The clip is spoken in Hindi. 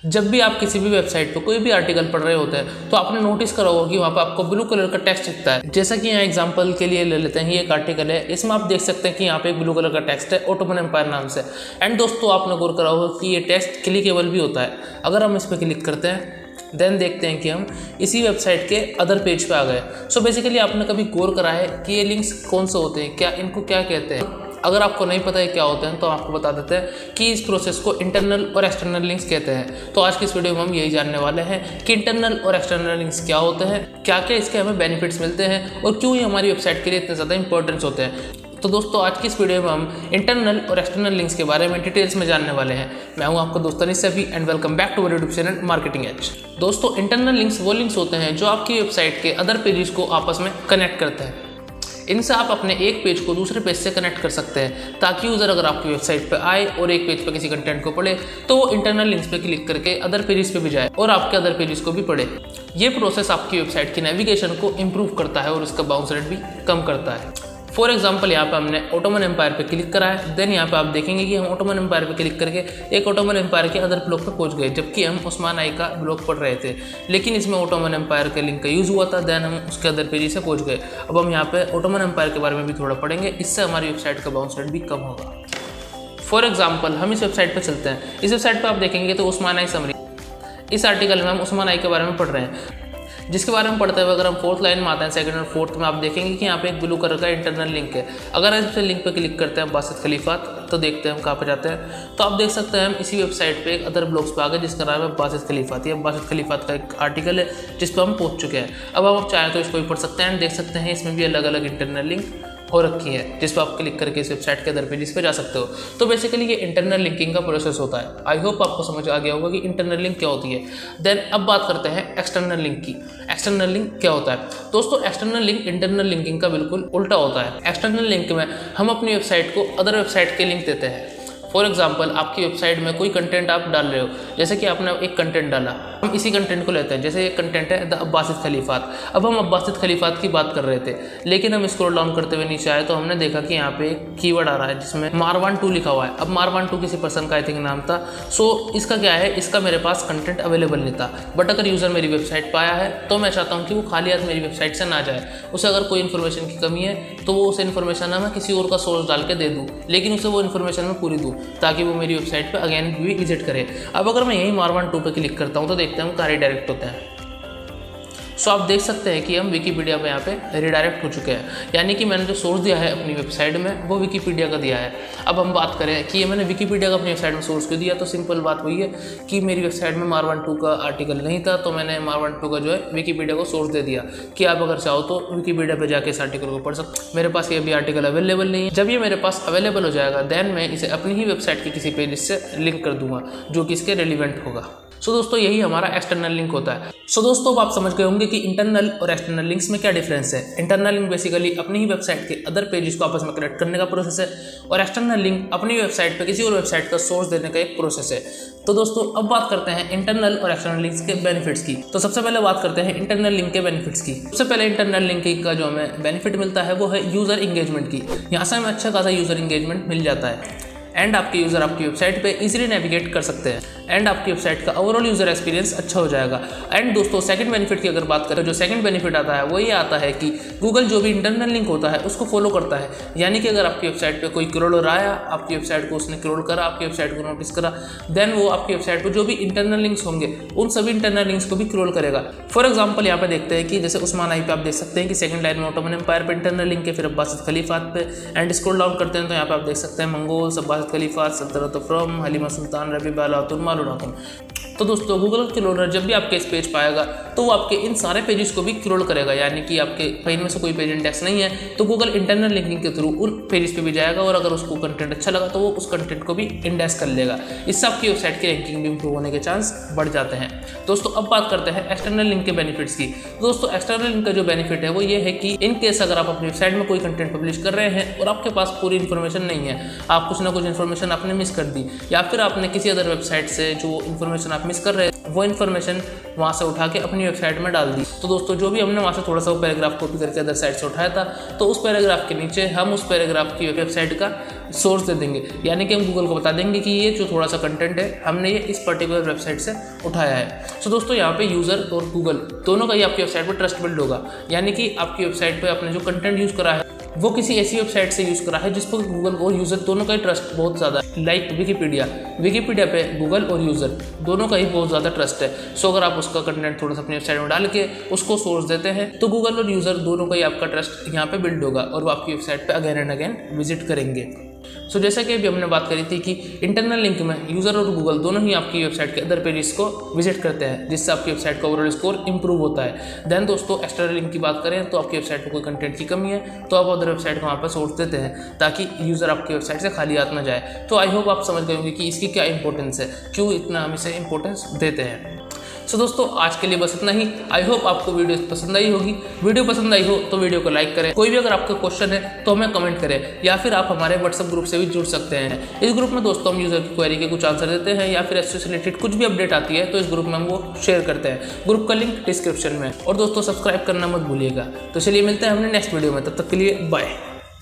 जब भी आप किसी भी वेबसाइट पर कोई भी आर्टिकल पढ़ रहे होते हैं तो आपने नोटिस करा होगा कि वहाँ पर आपको ब्लू कलर का टेक्स्ट दिखता है। जैसा कि यहाँ एग्जांपल के लिए ले लेते हैं, ये एक आर्टिकल है, इसमें आप देख सकते हैं कि यहाँ पे एक ब्लू कलर का टेक्स्ट है ऑटोमन एम्पायर नाम से। एंड दोस्तों आपने गौर करा होगा कि ये टेक्स्ट क्लिकेबल भी होता है। अगर हम इस पर क्लिक करते हैं देन देखते हैं कि हम इसी वेबसाइट के अदर पेज पे आ गए। सो बेसिकली आपने कभी गौर करा है कि ये लिंक्स कौन से होते हैं, क्या इनको क्या कहते हैं? अगर आपको नहीं पता है क्या होते हैं तो आपको बता देते हैं कि इस प्रोसेस को इंटरनल और एक्सटर्नल लिंक्स कहते हैं। तो आज की इस वीडियो में हम यही जानने वाले हैं कि इंटरनल और एक्सटर्नल लिंक्स क्या होते हैं, क्या क्या इसके हमें बेनिफिट्स मिलते हैं और क्यों ये हमारी वेबसाइट के लिए इतने ज़्यादा इंपॉर्टेंस होते हैं। तो दोस्तों आज की इस वीडियो में हम इंटरनल और एक्सटर्नल लिंक्स के बारे में डिटेल्स में जानने वाले हैं। मैं हूं आपका दोस्त Anis Saifi and welcome back to our YouTube channel marketing edge. दोस्तों इंटरनल लिंक्स वो लिंक्स होते हैं जो आपकी वेबसाइट के अदर पेजेस को आपस में कनेक्ट करते हैं। इनसे आप अपने एक पेज को दूसरे पेज से कनेक्ट कर सकते हैं ताकि यूज़र अगर आपकी वेबसाइट पर आए और एक पेज पर किसी कंटेंट को पढ़े तो वो इंटरनल लिंक्स पे क्लिक करके अदर पेजेस पे भी जाए और आपके अदर पेजेस को भी पढ़े। ये प्रोसेस आपकी वेबसाइट की नेविगेशन को इम्प्रूव करता है और उसका बाउंस रेट भी कम करता है। फॉर एग्जाम्पल यहाँ पे हमने ऑटोमन एम्पायर पे क्लिक करा है, देन यहाँ पे आप देखेंगे कि हम ऑटोमन एम्पायर पे क्लिक करके एक ऑटोमन एम्पायर के अदर ब्लॉग पे पहुँच गए, जबकि हम उस्मान आई का ब्लॉग पढ़ रहे थे, लेकिन इसमें ऑटोमन एम्पायर के लिंक का यूज़ हुआ था। देन हम उसके अदर पेज से पहुँच गए। अब हम यहाँ पे ऑटोमन एम्पायर के बारे में भी थोड़ा पढ़ेंगे, इससे हमारी वेबसाइट का बाउंस रेट भी कम होगा। फॉर एग्जाम्पल हम इस वेबसाइट पर चलते हैं। इस वेबसाइट पर आप देखेंगे तो उस्मान आई समरी, इस आर्टिकल में हम उस्मान आई के बारे में पढ़ रहे हैं, जिसके बारे में पढ़ते हुए अगर हम फोर्थ लाइन में आते हैं, सेकंड और फोर्थ में आप देखेंगे कि यहाँ पे एक ब्लू कलर का इंटरनल लिंक है। अगर इस लिंक पे क्लिक करते हैं बासित खलीफात तो देखते हैं हम कहाँ पे जाते हैं। तो आप देख सकते हैं हम इसी वेबसाइट पे एक अदर ब्लॉग्स पे आ गए जिसका नाम है बासित खलीफात। ये बासित खलीफात का एक आर्टिकल है जिस पर हम पहुँच चुके हैं। अब हम चाहें तो इसको भी पढ़ सकते हैं। देख सकते हैं इसमें भी अलग अलग इंटरनल लिंक हो रखी है जिस पर आप क्लिक करके इस वेबसाइट के अदर पेजेस पे जा सकते हो। तो बेसिकली ये इंटरनल लिंकिंग का प्रोसेस होता है। आई होप आपको समझ आ गया होगा कि इंटरनल लिंक क्या होती है। देन अब बात करते हैं एक्सटर्नल लिंक की। एक्सटर्नल लिंक क्या होता है? दोस्तों एक्सटर्नल लिंक इंटरनल लिंकिंग का बिल्कुल उल्टा होता है। एक्सटर्नल लिंक में हम अपनी वेबसाइट को अदर वेबसाइट के लिंक देते हैं। फॉर एग्जाम्पल आपकी वेबसाइट में कोई कंटेंट आप डाल रहे हो, जैसे कि आपने एक कंटेंट डाला, हम इसी कंटेंट को लेते हैं। जैसे एक कंटेंट है द अब्बासित खलीफात। अब हम अब्बासित खलीफात की बात कर रहे थे, लेकिन हम स्क्रॉल डाउन करते हुए नीचे आए तो हमने देखा कि यहाँ पे एक कीवर्ड आ रहा है जिसमें मारवान 2 लिखा हुआ है। अब मारवान 2 किसी पर्सन का आई थिंक नाम था। सो इसका क्या है, इसका मेरे पास कंटेंट अवेलेबल नहीं था, बट अगर यूज़र मेरी वेबसाइट पर आया है तो मैं चाहता हूँ कि वो खाली हाथ मेरी वेबसाइट से ना जाए। उसे अगर कोई इन्फॉर्मेशन की कमी है तो वो उस इन्फॉर्मेशन मैं किसी और का सोर्स डाल के दे दूँ, लेकिन उसे वो इन्फॉर्मेशन मैं पूरी दूँ ताकि वो मेरी वेबसाइट पे अगेन भी विजिट करे। अब अगर मैं यही मारवान 2 पे क्लिक करता हूँ तो देखते हैं हम कहाँ रिडायरेक्ट होते हैं। सो आप देख सकते हैं कि हम विकीपीडिया पे यहाँ पे रिडायरेक्ट हो चुके हैं, यानी कि मैंने जो सोर्स दिया है अपनी वेबसाइट में वो विकीपीडिया का दिया है। अब हम बात करें कि ये मैंने विकीपीडिया का अपनी वेबसाइट में सोर्स क्यों दिया, तो सिंपल बात वही है कि मेरी वेबसाइट में मारवान 2 का आर्टिकल नहीं था, तो मैंने मारवान 2 का जो है विकीपीडिया को सोर्स दे दिया कि आप अगर चाहो तो विकीपीडिया पर जाके इस आर्टिकल को पढ़ सकते। मेरे पास ये भी आर्टिकल अवेलेबल नहीं है। जब ये मेरे पास अवेलेबल हो जाएगा देन मैं इसे अपनी ही वेबसाइट के किसी पेज से लिंक कर दूंगा जो कि इसके रेलिवेंट होगा। सो दोस्तों यही हमारा एक्सटर्नल लिंक होता है। सो दोस्तों अब आप समझ गए होंगे कि इंटरनल और एक्सटर्नल लिंक्स में क्या डिफरेंस है। इंटरनल लिंक बेसिकली अपनी ही वेबसाइट के अदर पेजेस को आपस में कनेक्ट करने का प्रोसेस है और एक्सटर्नल लिंक अपनी वेबसाइट पे किसी और वेबसाइट का सोर्स देने का एक प्रोसेस है। तो दोस्तों अब बात करते हैं इंटरनल और एक्सटर्नल लिंक्स के बेनिफिट्स की। तो सबसे पहले बात करते हैं इंटरनल लिंक के बेनिफिट्स की। सबसे पहले इंटरनल लिंक का जो हमें बेनिफिट मिलता है वो है यूजर इंगेजमेंट की। यहाँ से हमें अच्छा खासा यूजर इंगेजमेंट मिल जाता है एंड आपके यूज़र आपकी वेबसाइट पे इजीली नेविगेट कर सकते हैं एंड आपकी वेबसाइट का ओवरऑल यूज़र एक्सपीरियंस अच्छा हो जाएगा। एंड दोस्तों सेकंड बेनिफिट की अगर बात करें, जो सेकंड बेनिफिट आता है वो ये आता है कि गूगल जो भी इंटरनल लिंक होता है उसको फॉलो करता है। यानी कि अगर आपकी वेबसाइट पे कोई क्रोलर आया, आपकी वेबसाइट को उसने क्रोल करा, आपकी वेबसाइट को नोटिस करा, देन वो आपकी वेबसाइट पर जो भी इंटरनल लिंक्स होंगे उन सभी इंटरनल लिंक्स को भी क्रोल करेगा। फॉर एग्जाम्पल यहाँ पे देखते हैं कि जैसे उस्मान आई पे आप देख सकते हैं कि सेकंड लाइन में ऑटोमन एम्पायर पे इंटरनल लिंक है, फिर अब्बासित खलीफात पे एंड स्क्रॉल डाउन करते हैं तो यहाँ पे आप देख सकते हैं मंगोल्स, अब्बासित खलीफात, फ्रॉम हलीमा सुल्तान, रबी बालातुन मालूनातुन। तो दोस्तों गूगल क्रोलर जब भी आपके इस पेज पाएगा तो वो आपके इन सारे पेजेस को भी क्रोल करेगा। यानी कि आपके इनमें से कोई पेज इंडेक्स नहीं है तो गूगल इंटरनल लिंकिंग के थ्रू उन पेजेस पे भी जाएगा और अगर उसको कंटेंट अच्छा लगा तो वो उस कंटेंट को भी इंडेक्स कर लेगा। इससे आपकी वेबसाइट की रैंकिंग भी इंप्रूव होने के चांस बढ़ जाते हैं। दोस्तों अब बात करते हैं एक्सटर्नल लिंक के बेनिफिट्स की। दोस्तों एक्सटर्नल लिंक का जो बेनिफिट है वो ये है कि इन केस अगर आप अपनी वेबसाइट में कोई कंटेंट पब्लिश कर रहे हैं और आपके पास पूरी इन्फॉर्मेशन नहीं है, आप कुछ ना कुछ इन्फॉर्मेशन आपने मिस कर दी या फिर आपने किसी अदर वेबसाइट से जो इन्फॉर्मेशन आप मिस कर रहे हैं वो इन्फॉर्मेशन वहाँ से उठा के अपनी वेबसाइट में डाल दी। तो दोस्तों जो भी हमने वहाँ से थोड़ा सा वो पैराग्राफ कॉपी करके अदर साइट से उठाया था तो उस पैराग्राफ के नीचे हम उस पैराग्राफ की वेबसाइट का सोर्स दे देंगे, यानी कि हम गूगल को बता देंगे कि ये जो थोड़ा सा कंटेंट है हमने ये इस पर्टिकुलर वेबसाइट से उठाया है। सो दोस्तों यहाँ पे यूज़र और गूगल दोनों का ही आपकी वेबसाइट पर ट्रस्ट बिल्ड होगा, यानी कि आपकी वेबसाइट पर आपने जो कंटेंट यूज़ करा है वो किसी ऐसी वेबसाइट से यूज़ करा है जिस पर गूगल और यूज़र दोनों का ही ट्रस्ट बहुत ज़्यादा है। लाइक विकीपीडिया पे गूगल और यूज़र दोनों का ही बहुत ज़्यादा ट्रस्ट है। सो अगर आप उसका कंटेंट थोड़ा सा अपनी वेबसाइट में डाल के उसको सोर्स देते हैं तो गूगल और यूज़र दोनों का ही आपका ट्रस्ट यहाँ पे बिल्ड होगा और वो आपकी वेबसाइट पे अगेन एंड अगेन विजिट करेंगे। सो जैसा कि अभी हमने बात करी थी कि इंटरनल लिंक में यूज़र और गूगल दोनों ही आपकी वेबसाइट के अदर पेजेस को विजिट करते हैं, जिससे आपकी वेबसाइट का ओवरऑल स्कोर इंप्रूव होता है। देन दोस्तों एक्सटर्नल लिंक की बात करें तो आपकी वेबसाइट में कोई कंटेंट की कमी है तो आप अदर वेबसाइट को वहाँ पर सोर्स देते हैं ताकि यूज़र आपकी वेबसाइट से खाली हाथ ना जाए। तो आई होप आप समझ गए होंगे कि इसकी क्या इंपॉर्टेंस है, क्यों इतना हम इसे इंपॉर्टेंस देते हैं। सो दोस्तों आज के लिए बस इतना ही। आई होप आपको वीडियो पसंद आई होगी। वीडियो पसंद आई हो तो वीडियो को लाइक करें। कोई भी अगर आपका क्वेश्चन है तो हमें कमेंट करें या फिर आप हमारे व्हाट्सएप ग्रुप से भी जुड़ सकते हैं। इस ग्रुप में दोस्तों हम यूज़र की क्वेरी के कुछ आंसर देते हैं या फिर इससे रिलेटेड कुछ भी अपडेट आती है तो इस ग्रुप में हम वो शेयर करते हैं। ग्रुप का लिंक डिस्क्रिप्शन में। और दोस्तों सब्सक्राइब करना मत भूलिएगा। तो चलिए मिलते हैं हमने नेक्स्ट वीडियो में, तब तक के लिए बाय।